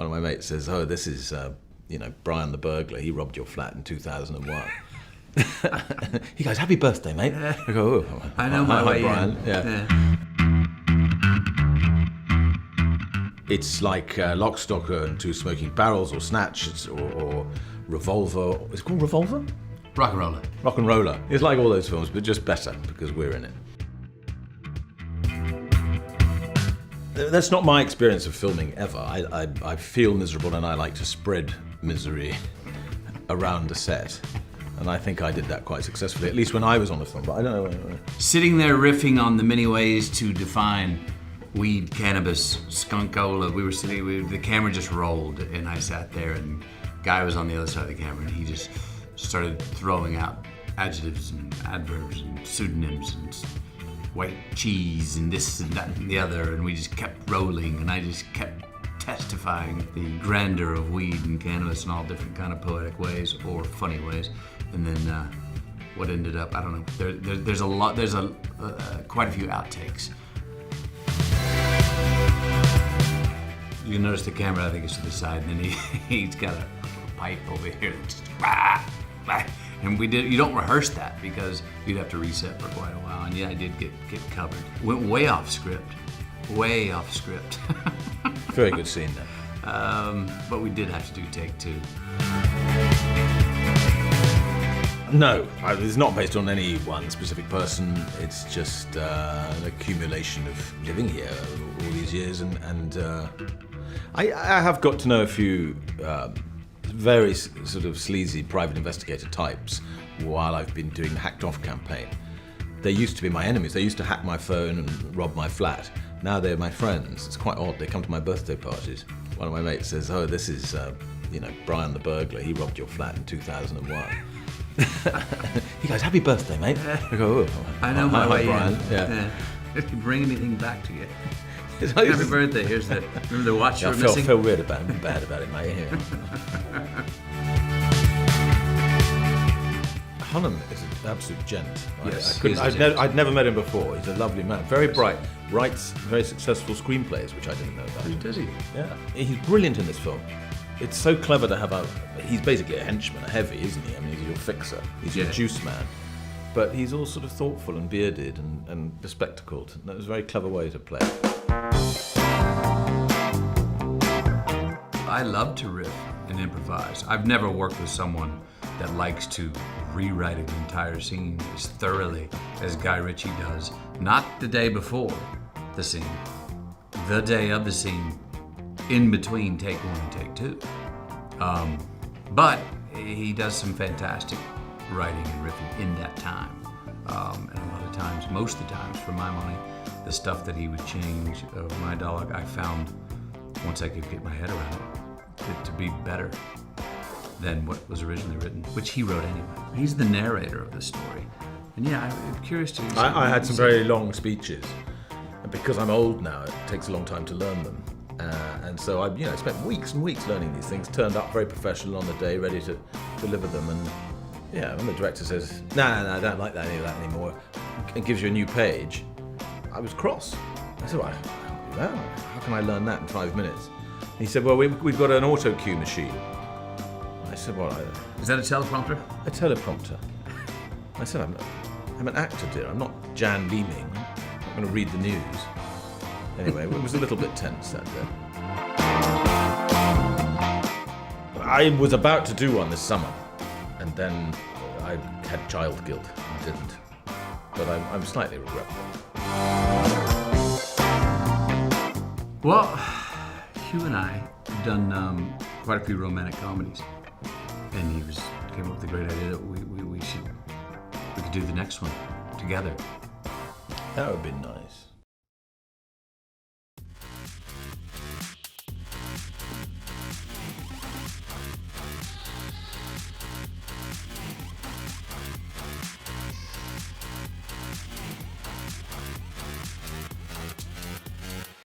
one of my mates says, "Oh, this is, Brian the burglar. He robbed your flat in 2001." He goes, "Happy birthday, mate." I go, "Oh, I know my way Brian." in. Yeah. It's like Lock, Stock and Two Smoking Barrels, or Snatch, or Revolver. Is it called Revolver? Rock and Roller. Rock and Roller. It's like all those films, but just better because we're in it. That's not my experience of filming ever. I feel miserable and I like to spread misery around a set. And I think I did that quite successfully, at least when I was on the film, but I don't know. Sitting there riffing on the many ways to define weed, cannabis, skunkola, the camera just rolled and I sat there and Guy was on the other side of the camera and he just started throwing out adjectives and adverbs and pseudonyms and white cheese and this and that and the other, and we just kept rolling and I just kept testifying the grandeur of weed and cannabis in all different kind of poetic ways or funny ways. And then what ended up, I don't know, there's quite a few outtakes. You can notice the camera, I think, is to the side, and then he's got a pipe over here that just and you don't rehearse that because you'd have to reset for quite a while. And yeah, I did get covered. Went way off script. Very good scene there. But we did have to do take 2. No, it's not based on any one specific person. It's just an accumulation of living here all these years, and I have got to know a few very sort of sleazy private investigator types while I've been doing the Hacked Off campaign. They used to be my enemies. They used to hack my phone and rob my flat. Now they're my friends. It's quite odd. They come to my birthday parties. One of my mates says, "Oh, this is, Brian the burglar. He robbed your flat in 2001." He goes, "Happy birthday, mate." I go, "Oh, I know my way Brian." in. Yeah. If you bring anything back to you. Happy birthday. Here's the, remember the watch you were missing? I feel weird about it, bad about it, mate. Yeah. Hunnam is an absolute gent. Yes, I'd never met him before. He's a lovely man, very bright, writes very successful screenplays, which I didn't know about. Does he? Yeah, he's brilliant in this film. It's so clever to have he's basically a henchman, a heavy, isn't he? I mean, he's your fixer, he's your juice man. But he's all sort of thoughtful and bearded and bespectacled. And that was a very clever way to play it. I love to riff and improvise. I've never worked with someone that likes to rewrite an entire scene as thoroughly as Guy Richie does. Not the day before the scene, the day of the scene, in between take 1 and take 2. But he does some fantastic writing and riffing in that time. And a lot of times, most of the times, for my money, the stuff that he would change of my dialogue, I found, once I could get my head around it, to be better than what was originally written, which he wrote anyway. He's the narrator of the story. And yeah, I'm curious to... I had some very long speeches. And because I'm old now, it takes a long time to learn them. And so I spent weeks and weeks learning these things, turned up very professional on the day, ready to deliver them. And yeah, when the director says, no, I don't like any of that anymore, and gives you a new page, I was cross. I said, well, I can't do that. How can I learn that in 5 minutes? And he said, well, we've got an autocue machine. I said, well, is that a teleprompter? A teleprompter. I said, I'm an actor, dear. I'm not Jan Leeming. I'm not going to read the news. Anyway, it was a little bit tense that day. I was about to do one this summer, and then I had child guilt and didn't. But I'm slightly regretful. Well, Hugh and I have done quite a few romantic comedies, and he came up with the great idea that we could do the next one together. That would be nice.